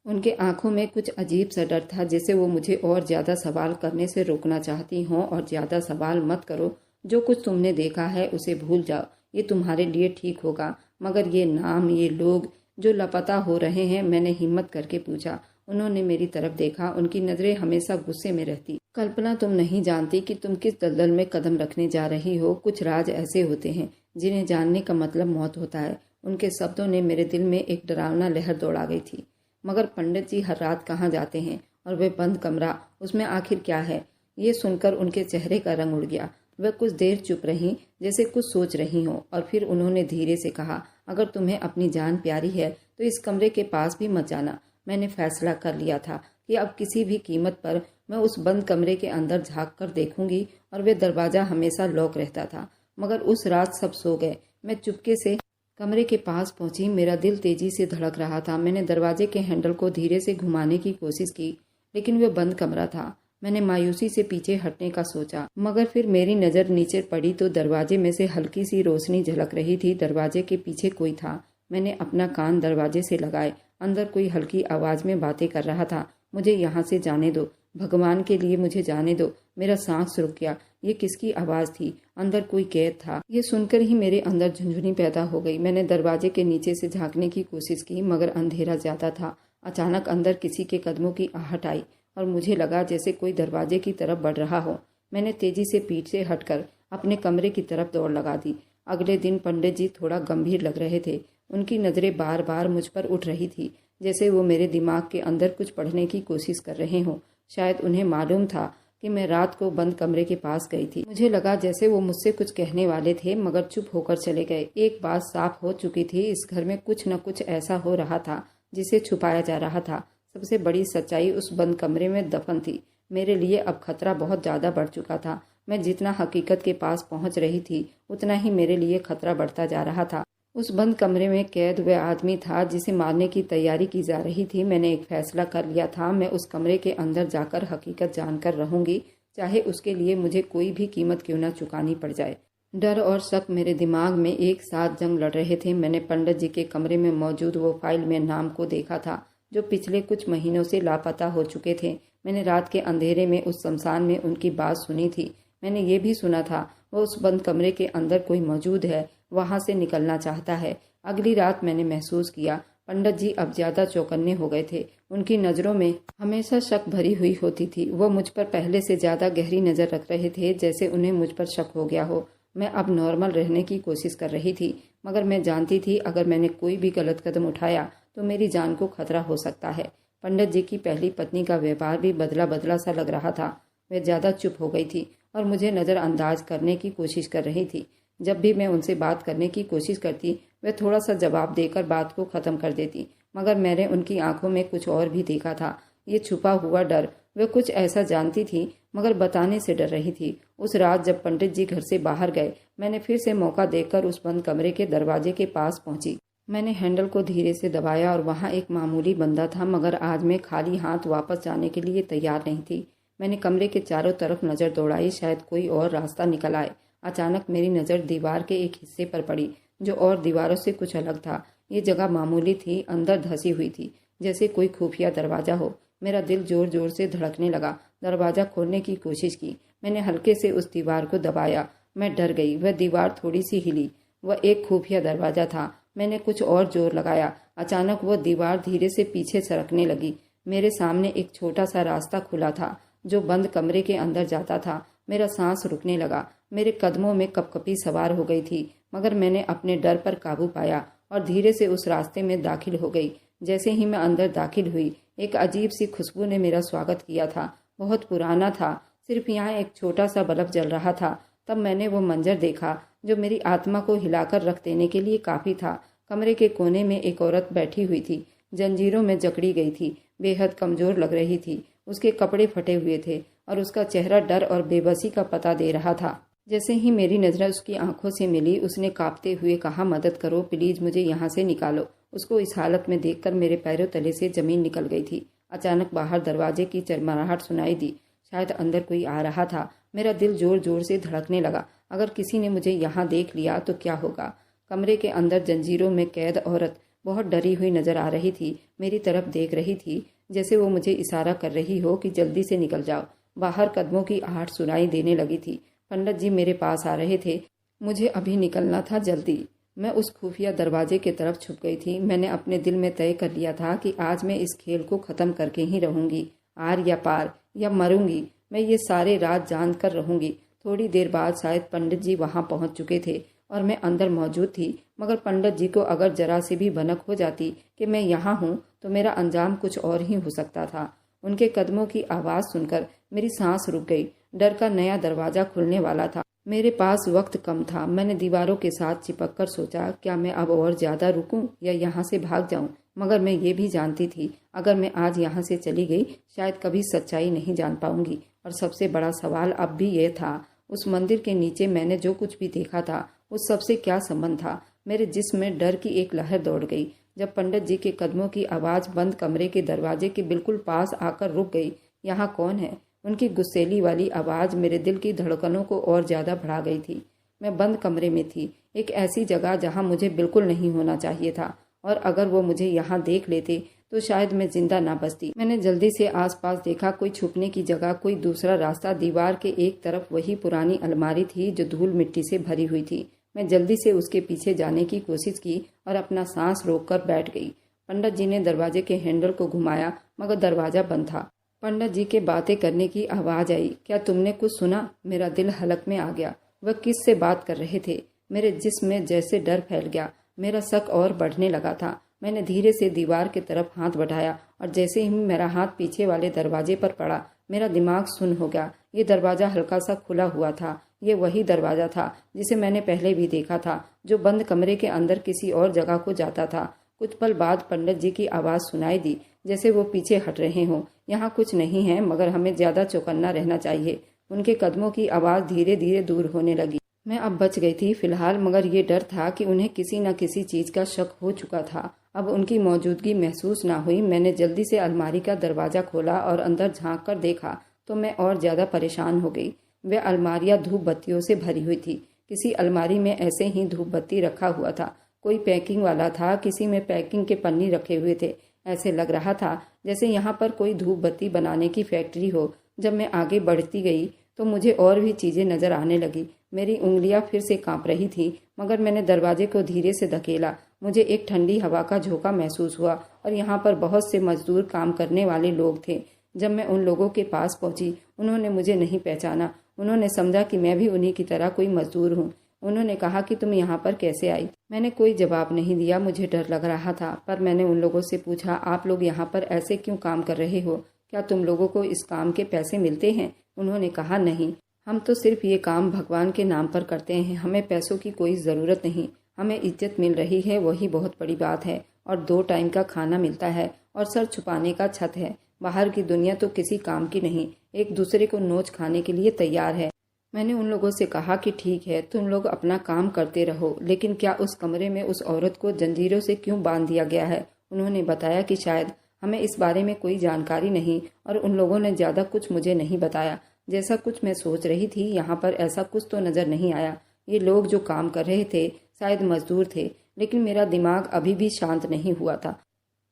उनके आंखों में कुछ अजीब सा डर था, जैसे वो मुझे और ज्यादा सवाल करने से रोकना चाहती हों। और ज्यादा सवाल मत करो, जो कुछ तुमने देखा है उसे भूल जाओ, ये तुम्हारे लिए ठीक होगा। मगर ये नाम, ये लोग जो लापता हो रहे हैं, मैंने हिम्मत करके पूछा। उन्होंने मेरी तरफ देखा, उनकी नजरें हमेशा गुस्से में रहती। कल्पना, तुम नहीं जानती कि तुम किस दलदल में कदम रखने जा रही हो। कुछ राज ऐसे होते हैं जिन्हें जानने का मतलब मौत होता है। उनके शब्दों ने मेरे दिल में एक डरावना लहर दौड़ा गई थी। मगर पंडित जी हर रात कहाँ जाते हैं, और वे बंद कमरा, उसमें आखिर क्या है? ये सुनकर उनके चेहरे का रंग उड़ गया। वह कुछ देर चुप रहीं, जैसे कुछ सोच रही हो, और फिर उन्होंने धीरे से कहा, अगर तुम्हें अपनी जान प्यारी है तो इस कमरे के पास भी मत जाना। मैंने फैसला कर लिया था कि अब किसी भी कीमत पर मैं उस बंद कमरे के अंदर झांक कर देखूंगी, और वे दरवाजा हमेशा लॉक रहता था। मगर उस रात सब सो गए। मैं चुपके से कमरे के पास पहुंची। मेरा दिल तेजी से धड़क रहा था। मैंने दरवाजे के हैंडल को धीरे से घुमाने की कोशिश की, लेकिन वह बंद कमरा था। मैंने मायूसी से पीछे हटने का सोचा, मगर फिर मेरी नजर नीचे पड़ी तो दरवाजे में से हल्की सी रोशनी झलक रही थी। दरवाजे के पीछे कोई था। मैंने अपना कान दरवाजे से लगाए। अंदर कोई हल्की आवाज में बातें कर रहा था। मुझे यहाँ से जाने दो, भगवान के लिए मुझे जाने दो। मेरा सांस रुक गया। ये किसकी आवाज थी? अंदर कोई कैद था। ये सुनकर ही मेरे अंदर झुंझुनी पैदा हो गई। मैंने दरवाजे के नीचे से झांकने की कोशिश की, मगर अंधेरा ज्यादा था। अचानक अंदर किसी के कदमों की आहट आई, और मुझे लगा जैसे कोई दरवाजे की तरफ बढ़ रहा हो। मैंने तेजी से पीठ से हटकर अपने कमरे की तरफ दौड़ लगा दी। अगले दिन पंडित जी थोड़ा गंभीर लग रहे थे। उनकी नजरें बार बार मुझ पर उठ रही थी, जैसे वो मेरे दिमाग के अंदर कुछ पढ़ने की कोशिश कर रहे हों। शायद उन्हें मालूम था कि मैं रात को बंद कमरे के पास गई थी। मुझे लगा जैसे वो मुझसे कुछ कहने वाले थे, मगर चुप होकर चले गए। एक बात साफ हो चुकी थी, इस घर में कुछ न कुछ ऐसा हो रहा था जिसे छुपाया जा रहा था। सबसे बड़ी सच्चाई उस बंद कमरे में दफन थी। मेरे लिए अब खतरा बहुत ज्यादा बढ़ चुका था। मैं जितना हकीकत के पास पहुंच रही थी, उतना ही मेरे लिए खतरा बढ़ता जा रहा था। उस बंद कमरे में कैद वह आदमी था जिसे मारने की तैयारी की जा रही थी। मैंने एक फैसला कर लिया था, मैं उस कमरे के अंदर जाकर हकीकत जानकर रहूंगी, चाहे उसके लिए मुझे कोई भी कीमत क्यों न चुकानी पड़ जाए। डर और शक मेरे दिमाग में एक साथ जंग लड़ रहे थे। मैंने पंडित जी के कमरे में मौजूद वो फाइल में नाम को देखा था जो पिछले कुछ महीनों से लापता हो चुके थे। मैंने रात के अंधेरे में उस शमशान में उनकी बात सुनी थी। मैंने ये भी सुना था वो उस बंद कमरे के अंदर कोई मौजूद है, वहां से निकलना चाहता है। अगली रात मैंने महसूस किया पंडित जी अब ज्यादा चौकन्ने हो गए थे। उनकी नजरों में हमेशा शक भरी हुई होती थी। वह मुझ पर पहले से ज्यादा गहरी नजर रख रहे थे, जैसे उन्हें मुझ पर शक हो गया हो। मैं अब नॉर्मल रहने की कोशिश कर रही थी, मगर मैं जानती थी अगर मैंने कोई भी गलत कदम उठाया तो मेरी जान को खतरा हो सकता है। पंडित जी की पहली पत्नी का व्यवहार भी बदला बदला सा लग रहा था। वह ज्यादा चुप हो गई थी और मुझे नजरअंदाज करने की कोशिश कर रही थी। जब भी मैं उनसे बात करने की कोशिश करती, वह थोड़ा सा जवाब देकर बात को खत्म कर देती, मगर मैंने उनकी आंखों में कुछ और भी देखा था। ये छुपा हुआ डर। वह कुछ ऐसा जानती थी, मगर बताने से डर रही थी। उस रात जब पंडित जी घर से बाहर गए, मैंने फिर से मौका देखकर उस बंद कमरे के दरवाजे के पास पहुंची। मैंने हैंडल को धीरे से दबाया और वहां एक मामूली बंदा था, मगर आज मैं खाली हाथ वापस जाने के लिए तैयार नहीं थी। मैंने कमरे के चारों तरफ नजर दौड़ाई, शायद कोई और रास्ता निकल आए। अचानक मेरी नजर दीवार के एक हिस्से पर पड़ी जो और दीवारों से कुछ अलग था। ये जगह मामूली थी, अंदर धसी हुई थी, जैसे कोई खुफिया दरवाजा हो। मेरा दिल जोर जोर से धड़कने लगा। दरवाजा खोलने की कोशिश की। मैंने हल्के से उस दीवार को दबाया। मैं डर गई। वह दीवार थोड़ी सी हिली। वह एक खुफिया दरवाजा था। मैंने कुछ और जोर लगाया। अचानक वह दीवार धीरे से पीछे सरकने लगी। मेरे सामने एक छोटा सा रास्ता खुला था जो बंद कमरे के अंदर जाता था। मेरा सांस रुकने लगा। मेरे कदमों में कपकपी सवार हो गई थी, मगर मैंने अपने डर पर काबू पाया और धीरे से उस रास्ते में दाखिल हो गई। जैसे ही मैं अंदर दाखिल हुई, एक अजीब सी खुशबू ने मेरा स्वागत किया था। बहुत पुराना था, सिर्फ यहाँ एक छोटा सा बल्ब जल रहा था। तब मैंने वो मंजर देखा जो मेरी आत्मा को हिलाकर रख देने के लिए काफी था। कमरे के कोने में एक औरत बैठी हुई थी, जंजीरों में जकड़ी गई थी, बेहद कमजोर लग रही थी। उसके कपड़े फटे हुए थे और उसका चेहरा डर और बेबसी का पता दे रहा था। जैसे ही मेरी नजर उसकी आंखों से मिली, उसने कांपते हुए कहा, मदद करो प्लीज, मुझे यहाँ से निकालो। उसको इस हालत में देखकर मेरे पैरों तले से जमीन निकल गई थी। अचानक बाहर दरवाजे की चरमराहट सुनाई दी। शायद अंदर कोई आ रहा था। मेरा दिल जोर जोर से धड़कने लगा। अगर किसी ने मुझे यहाँ देख लिया तो क्या होगा। कमरे के अंदर जंजीरों में कैद औरत बहुत डरी हुई नजर आ रही थी। मेरी तरफ देख रही थी, जैसे वो मुझे इशारा कर रही हो कि जल्दी से निकल जाओ। बाहर कदमों की आहट सुनाई देने लगी थी। पंडित जी मेरे पास आ रहे थे। मुझे अभी निकलना था, जल्दी। मैं उस खुफिया दरवाजे की तरफ छुप गई थी। मैंने अपने दिल में तय कर लिया था कि आज मैं इस खेल को खत्म करके ही रहूंगी, आर या पार, या मरूंगी। मैं ये सारे रात जान कर रहूंगी। थोड़ी देर बाद शायद पंडित जी वहां पहुंच चुके थे और मैं अंदर मौजूद थी, मगर पंडित जी को अगर जरा से भी भनक हो जाती कि मैं यहाँ हूँ तो मेरा अंजाम कुछ और ही हो सकता था। उनके कदमों की आवाज़ सुनकर मेरी सांस रुक गई। डर का नया दरवाज़ा खुलने वाला था। मेरे पास वक्त कम था। मैंने दीवारों के साथ चिपक कर सोचा, क्या मैं अब और ज़्यादा रुकूं या यहाँ से भाग जाऊं? मगर मैं ये भी जानती थी, अगर मैं आज यहाँ से चली गई शायद कभी सच्चाई नहीं जान पाऊंगी। और सबसे बड़ा सवाल अब भी ये था, उस मंदिर के नीचे मैंने जो कुछ भी देखा था उस सबसे क्या संबंध था? मेरे जिस्म में डर की एक लहर दौड़ गई जब पंडित जी के कदमों की आवाज़ बंद कमरे के दरवाजे के बिल्कुल पास आकर रुक गई। यहाँ कौन है? उनकी गुस्सैली वाली आवाज़ मेरे दिल की धड़कनों को और ज़्यादा बढ़ा गई थी। मैं बंद कमरे में थी, एक ऐसी जगह जहाँ मुझे बिल्कुल नहीं होना चाहिए था, और अगर वो मुझे यहाँ देख लेते तो शायद मैं जिंदा ना बचती। मैंने जल्दी से आसपास देखा, कोई छुपने की जगह, कोई दूसरा रास्ता। दीवार के एक तरफ वही पुरानी अलमारी थी जो धूल मिट्टी से भरी हुई थी। मैं जल्दी से उसके पीछे जाने की कोशिश की और अपना सांस रोककर बैठ गई। पंडित जी ने दरवाजे के हैंडल को घुमाया, मगर दरवाजा बंद था। पंडित जी के बातें करने की आवाज़ आई। क्या तुमने कुछ सुना? मेरा दिल हलक में आ गया। वह किस से बात कर रहे थे? मेरे जिस्म में जैसे डर फैल गया। मेरा शक और बढ़ने लगा था। मैंने धीरे से दीवार की तरफ हाथ बढ़ाया और जैसे ही मेरा हाथ पीछे वाले दरवाजे पर पड़ा, मेरा दिमाग सुन्न हो गया। ये दरवाज़ा हल्का सा खुला हुआ था। ये वही दरवाज़ा था जिसे मैंने पहले भी देखा था, जो बंद कमरे के अंदर किसी और जगह को जाता था। कुछ पल बाद पंडित जी की आवाज़ सुनाई दी, जैसे वो पीछे हट रहे हों। यहाँ कुछ नहीं है, मगर हमें ज़्यादा चौकन्ना रहना चाहिए। उनके कदमों की आवाज़ धीरे धीरे दूर होने लगी। मैं अब बच गई थी फिलहाल, मगर ये डर था कि उन्हें किसी न किसी चीज़ का शक हो चुका था। अब उनकी मौजूदगी महसूस ना हुई। मैंने जल्दी से अलमारी का दरवाज़ा खोला और अंदर झांक कर देखा तो मैं और ज़्यादा परेशान हो गई। वह अलमारियाँ धूप बत्तियों से भरी हुई थी। किसी अलमारी में ऐसे ही धूप बत्ती रखा हुआ था, कोई पैकिंग वाला था, किसी में पैकिंग के पन्नी रखे हुए थे। ऐसे लग रहा था जैसे यहाँ पर कोई धूप बत्ती बनाने की फैक्ट्री हो। जब मैं आगे बढ़ती गई तो मुझे और भी चीज़ें नज़र आने लगी। मेरी उंगलियां फिर से कांप रही थी, मगर मैंने दरवाजे को धीरे से धकेला। मुझे एक ठंडी हवा का झोंका महसूस हुआ और यहाँ पर बहुत से मजदूर काम करने वाले लोग थे। जब मैं उन लोगों के पास पहुँची, उन्होंने मुझे नहीं पहचाना। उन्होंने समझा कि मैं भी उन्हीं की तरह कोई मजदूर हूँ। उन्होंने कहा कि तुम यहाँ पर कैसे आई? मैंने कोई जवाब नहीं दिया। मुझे डर लग रहा था, पर मैंने उन लोगों से पूछा, आप लोग यहाँ पर ऐसे क्यों काम कर रहे हो? क्या तुम लोगों को इस काम के पैसे मिलते हैं? उन्होंने कहा, नहीं, हम तो सिर्फ ये काम भगवान के नाम पर करते हैं। हमें पैसों की कोई ज़रूरत नहीं। हमें इज्जत मिल रही है, वही बहुत बड़ी बात है। और 2 टाइम का खाना मिलता है और सर छुपाने का छत है। बाहर की दुनिया तो किसी काम की नहीं, एक दूसरे को नोच खाने के लिए तैयार है। मैंने उन लोगों से कहा कि ठीक है, तुम लोग अपना काम करते रहो, लेकिन क्या उस कमरे में उस औरत को जंजीरों से क्यों बांध दिया गया है? उन्होंने बताया कि शायद हमें इस बारे में कोई जानकारी नहीं, और उन लोगों ने ज़्यादा कुछ मुझे नहीं बताया। जैसा कुछ मैं सोच रही थी, यहाँ पर ऐसा कुछ तो नज़र नहीं आया। ये लोग जो काम कर रहे थे शायद मजदूर थे, लेकिन मेरा दिमाग अभी भी शांत नहीं हुआ था।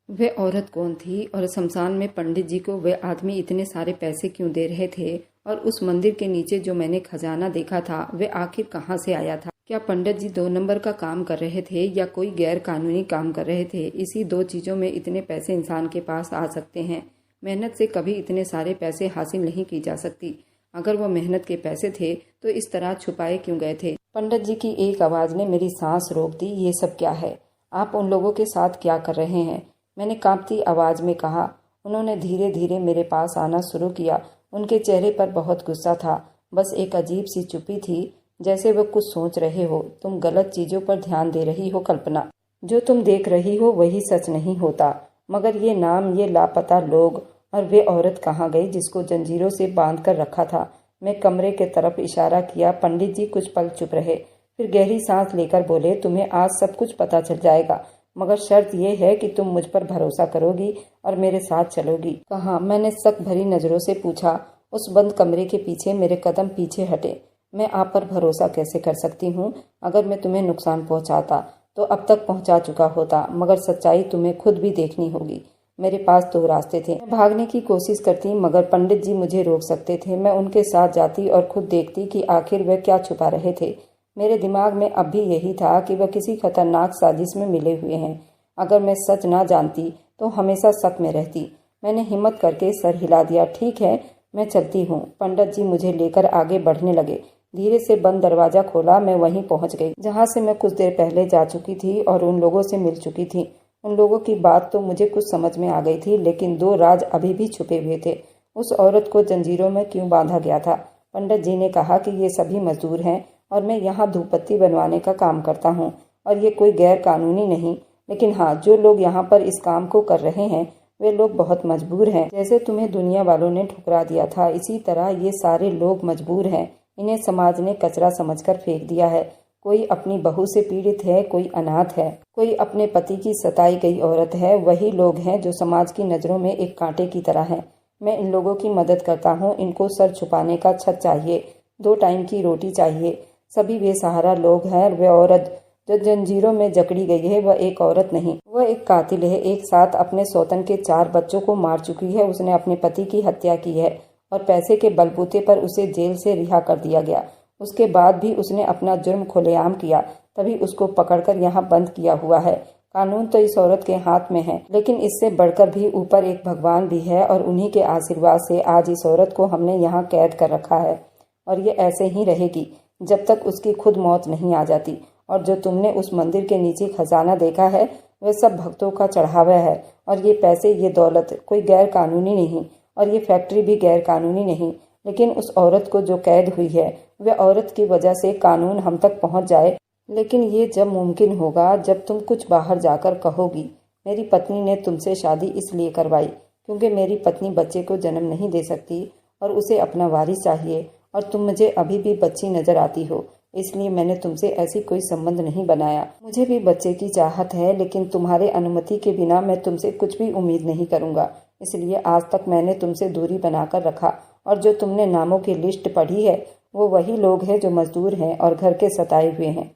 वह औरत कौन थी, और शमशान में पंडित जी को वह आदमी इतने सारे पैसे क्यों दे रहे थे? और उस मंदिर के नीचे जो मैंने खजाना देखा था, वह आखिर कहाँ से आया था? क्या पंडित जी 2 नंबर का काम कर रहे थे या कोई गैर कानूनी काम कर रहे थे? इसी 2 चीज़ों में इतने पैसे इंसान के पास आ सकते हैं। मेहनत से कभी इतने सारे पैसे हासिल नहीं की जा सकती। अगर वो मेहनत के पैसे थे तो इस तरह छुपाए क्यों गए थे? पंडित जी की एक आवाज़ ने मेरी सांस रोक दी। ये सब क्या है? आप उन लोगों के साथ क्या कर रहे हैं? मैंने कांपती आवाज़ में कहा। उन्होंने धीरे धीरे मेरे पास आना शुरू किया। उनके चेहरे पर बहुत गुस्सा था, बस एक अजीब सी चुप्पी थी, जैसे वो कुछ सोच रहे हो। तुम गलत चीज़ों पर ध्यान दे रही हो कल्पना। जो तुम देख रही हो वही सच नहीं होता। मगर ये नाम, ये लापता लोग और वे औरत कहाँ गई जिसको जंजीरों से बांध कर रखा था? मैं कमरे के तरफ इशारा किया। पंडित जी कुछ पल चुप रहे, फिर गहरी सांस लेकर बोले, तुम्हें आज सब कुछ पता चल जाएगा, मगर शर्त यह है कि तुम मुझ पर भरोसा करोगी और मेरे साथ चलोगी। कहाँ? मैंने शक भरी नज़रों से पूछा। उस बंद कमरे के पीछे। मेरे कदम पीछे हटे। मैं आप पर भरोसा कैसे कर सकती हूँ? अगर मैं तुम्हें नुकसान पहुँचाता तो अब तक पहुंचा चुका होता, मगर सच्चाई तुम्हें खुद भी देखनी होगी। मेरे पास 2 रास्ते थे। मैं भागने की कोशिश करती, मगर पंडित जी मुझे रोक सकते थे। मैं उनके साथ जाती और खुद देखती कि आखिर वे क्या छुपा रहे थे। मेरे दिमाग में अब भी यही था कि वह किसी खतरनाक साजिश में मिले हुए हैं। अगर मैं सच ना जानती तो हमेशा शक में रहती। मैंने हिम्मत करके सर हिला दिया। ठीक है, मैं चलती हूँ। पंडित जी मुझे लेकर आगे बढ़ने लगे। धीरे से बंद दरवाजा खोला। मैं वहीं पहुंच गई जहां से मैं कुछ देर पहले जा चुकी थी और उन लोगों से मिल चुकी थी। उन लोगों की बात तो मुझे कुछ समझ में आ गई थी, लेकिन 2 राज अभी भी छुपे हुए थे। उस औरत को जंजीरों में क्यों बांधा गया था? पंडित जी ने कहा कि ये सभी मजदूर हैं और मैं यहाँ धूपबत्ती बनवाने का काम करता हूँ और ये कोई गैर कानूनी नहीं। लेकिन हाँ, जो लोग यहाँ पर इस काम को कर रहे हैं वे लोग बहुत मजबूर हैं। जैसे तुम्हें दुनिया वालों ने ठुकरा दिया था, इसी तरह ये सारे लोग मजबूर हैं। इन्हें समाज ने कचरा समझकर फेंक दिया है। कोई अपनी बहू से पीड़ित है, कोई अनाथ है, कोई अपने पति की सताई गई औरत है। वही लोग हैं जो समाज की नज़रों में एक कांटे की तरह हैं। मैं इन लोगों की मदद करता हूँ। इनको सर छुपाने का छत चाहिए, 2 टाइम की रोटी चाहिए। सभी बेसहारा लोग हैं। वह औरत जो जंजीरों में जकड़ी गई है वह एक औरत नहीं, वह एक कातिल है। एक साथ अपने सौतन के 4 बच्चों को मार चुकी है। उसने अपने पति की हत्या की है और पैसे के बलबूते पर उसे जेल से रिहा कर दिया गया। उसके बाद भी उसने अपना जुर्म खुलेआम किया, तभी उसको पकड़कर यहाँ बंद किया हुआ है। कानून तो इस औरत के हाथ में है, लेकिन इससे बढ़कर भी ऊपर एक भगवान भी है और उन्हीं के आशीर्वाद से आज इस औरत को हमने यहाँ कैद कर रखा है और ये ऐसे ही रहेगी जब तक उसकी खुद मौत नहीं आ जाती। और जो तुमने उस मंदिर के नीचे खजाना देखा है वह सब भक्तों का चढ़ावा है और ये पैसे, ये दौलत कोई गैर कानूनी नहीं और ये फैक्ट्री भी गैर कानूनी नहीं। लेकिन उस औरत को जो कैद हुई है वह औरत की वजह से कानून हम तक पहुंच जाए। लेकिन ये जब मुमकिन होगा जब तुम कुछ बाहर जाकर कहोगी, मेरी पत्नी ने तुमसे शादी इसलिए करवाई क्योंकि मेरी पत्नी बच्चे को जन्म नहीं दे सकती और उसे अपना वारिस चाहिए और तुम मुझे अभी भी बच्ची नजर आती हो, इसलिए मैंने तुमसे ऐसी कोई संबंध नहीं बनाया। मुझे भी बच्चे की चाहत है, लेकिन तुम्हारे अनुमति के बिना मैं तुमसे कुछ भी उम्मीद नहीं करूंगा। इसलिए आज तक मैंने तुमसे दूरी बनाकर रखा और जो तुमने नामों की लिस्ट पढ़ी है वो वही लोग हैं जो मजदूर हैं और घर के सताए हुए हैं।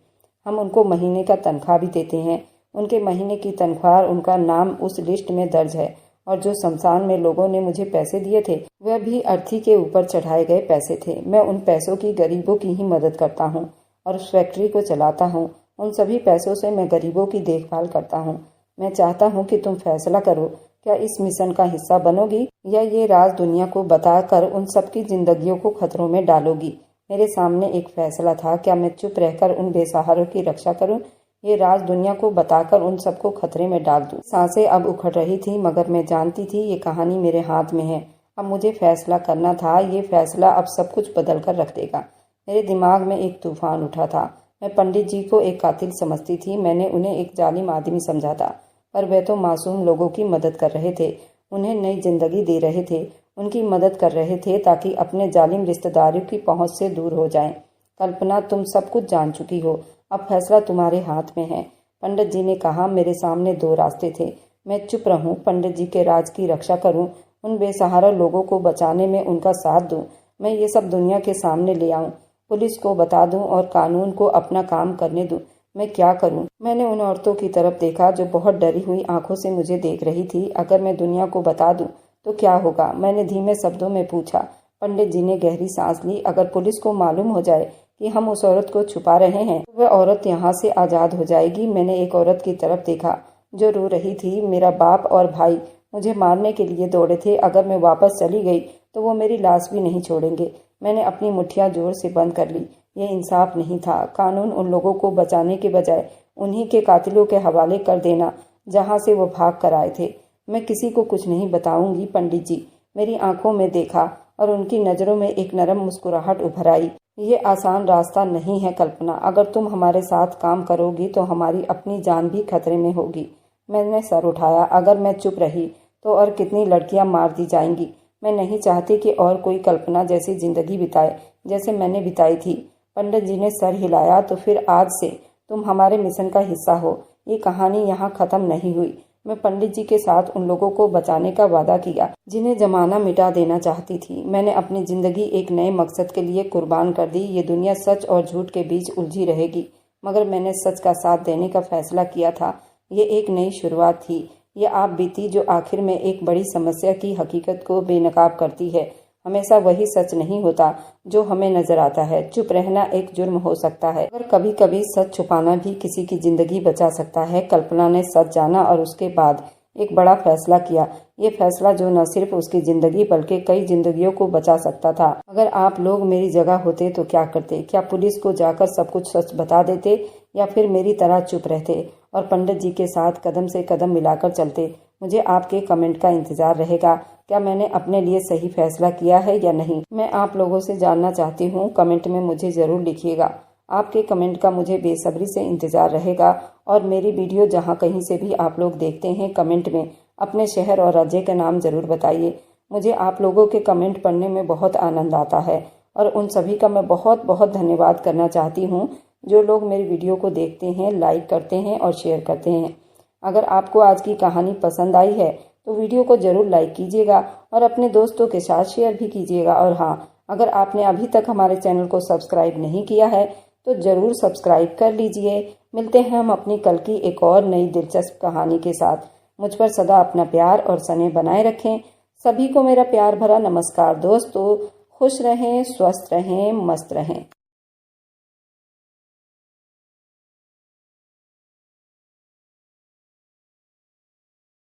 हम उनको महीने का तनख्वाह भी देते हैं। उनके महीने की तनख्वाह, उनका नाम उस लिस्ट में दर्ज है। और जो शमशान में लोगों ने मुझे पैसे दिए थे वह भी अर्थी के ऊपर चढ़ाए गए पैसे थे। मैं उन पैसों की गरीबों की ही मदद करता हूँ और उस फैक्ट्री को चलाता हूँ। उन सभी पैसों से मैं गरीबों की देखभाल करता हूँ। मैं चाहता हूँ कि तुम फैसला करो, क्या इस मिशन का हिस्सा बनोगी या ये राज दुनिया को बताकर उन सबकी जिंदगियों को खतरों में डालोगी? मेरे सामने एक फैसला था, क्या मैं चुप रहकर उन बेसहारों की रक्षा करूं, ये राज दुनिया को बताकर उन सबको खतरे में डाल दूं? सांसें अब उखड़ रही थी, मगर मैं जानती थी ये कहानी मेरे हाथ में है। अब मुझे फैसला करना था। ये फैसला अब सब कुछ बदल कर रख देगा। मेरे दिमाग में एक तूफान उठा था। मैं पंडित जी को एक कातिल समझती थी। मैंने उन्हें एक जालिम आदमी समझा था, पर वे तो मासूम लोगों की मदद कर रहे थे, उन्हें नई जिंदगी दे रहे थे, उनकी मदद कर रहे थे ताकि अपने जालिम रिश्तेदारों की पहुंच से दूर हो जाएं। कल्पना, तुम सब कुछ जान चुकी हो, अब फैसला तुम्हारे हाथ में है। पंडित जी ने कहा। मेरे सामने 2 रास्ते थे। मैं चुप रहूं, पंडित जी के राज की रक्षा करूं, उन बेसहारा लोगों को बचाने में उनका साथ दूं, मैं ये सब दुनिया के सामने ले आऊं, पुलिस को बता दूं और कानून को अपना काम करने दूं। मैं क्या करूं? मैंने उन औरतों की तरफ देखा जो बहुत डरी हुई आंखों से मुझे देख रही थी। अगर मैं दुनिया को बता दूं तो क्या होगा? मैंने धीमे शब्दों में पूछा। पंडित जी ने गहरी सांस ली। अगर पुलिस को मालूम हो जाए कि हम उस औरत को छुपा रहे हैं तो वह औरत यहाँ से आज़ाद हो जाएगी। मैंने एक औरत की तरफ देखा जो रो रही थी। मेरा बाप और भाई मुझे मारने के लिए दौड़े थे। अगर मैं वापस चली गई तो वो मेरी लाश भी नहीं छोड़ेंगे। मैंने अपनी मुट्ठियां जोर से बंद कर ली। ये इंसाफ नहीं था। कानून उन लोगों को बचाने के बजाय उन्हीं के कातिलों के हवाले कर देना जहाँ से वो भाग कर आए थे। मैं किसी को कुछ नहीं बताऊंगी, पंडित जी। मेरी आंखों में देखा और उनकी नज़रों में एक नरम मुस्कुराहट उभर आई। ये आसान रास्ता नहीं है कल्पना। अगर तुम हमारे साथ काम करोगी तो हमारी अपनी जान भी खतरे में होगी। मैंने सर उठाया। अगर मैं चुप रही तो और कितनी लड़कियां मार दी जाएंगी। मैं नहीं चाहती कि और कोई कल्पना जैसी जिंदगी बिताए जैसे मैंने बिताई थी। पंडित जी ने सर हिलाया। तो फिर आज से तुम हमारे मिशन का हिस्सा हो। ये कहानी यहाँ खत्म नहीं हुई। मैं पंडित जी के साथ उन लोगों को बचाने का वादा किया जिन्हें जमाना मिटा देना चाहती थी। मैंने अपनी जिंदगी एक नए मकसद के लिए कुर्बान कर दी। ये दुनिया सच और झूठ के बीच उलझी रहेगी, मगर मैंने सच का साथ देने का फैसला किया था। ये एक नई शुरुआत थी। ये आप बीती जो आखिर में एक बड़ी समस्या की हकीकत को बेनकाब करती है। हमेशा वही सच नहीं होता जो हमें नजर आता है। चुप रहना एक जुर्म हो सकता है, मगर कभी कभी सच छुपाना भी किसी की जिंदगी बचा सकता है। कल्पना ने सच जाना और उसके बाद एक बड़ा फैसला किया। ये फैसला जो न सिर्फ उसकी जिंदगी बल्कि कई जिंदगियों को बचा सकता था। अगर आप लोग मेरी जगह होते तो क्या करते? क्या पुलिस को जाकर सब कुछ सच बता देते या फिर मेरी तरह चुप रहते और पंडित जी के साथ कदम से कदम मिलाकर चलते? मुझे आपके कमेंट का इंतजार रहेगा। क्या मैंने अपने लिए सही फैसला किया है या नहीं, मैं आप लोगों से जानना चाहती हूँ। कमेंट में मुझे ज़रूर लिखिएगा। आपके कमेंट का मुझे बेसब्री से इंतजार रहेगा। और मेरी वीडियो जहाँ कहीं से भी आप लोग देखते हैं, कमेंट में अपने शहर और राज्य का नाम ज़रूर बताइए। मुझे आप लोगों के कमेंट पढ़ने में बहुत आनंद आता है और उन सभी का मैं बहुत बहुत धन्यवाद करना चाहती हूँ जो लोग मेरी वीडियो को देखते हैं, लाइक करते हैं और शेयर करते हैं। अगर आपको आज की कहानी पसंद आई है तो वीडियो को ज़रूर लाइक कीजिएगा और अपने दोस्तों के साथ शेयर भी कीजिएगा। और हाँ, अगर आपने अभी तक हमारे चैनल को सब्सक्राइब नहीं किया है तो ज़रूर सब्सक्राइब कर लीजिए। मिलते हैं हम अपनी कल की एक और नई दिलचस्प कहानी के साथ। मुझ पर सदा अपना प्यार और स्नेह बनाए रखें। सभी को मेरा प्यार भरा नमस्कार दोस्तों। खुश रहें, स्वस्थ रहें, मस्त रहें।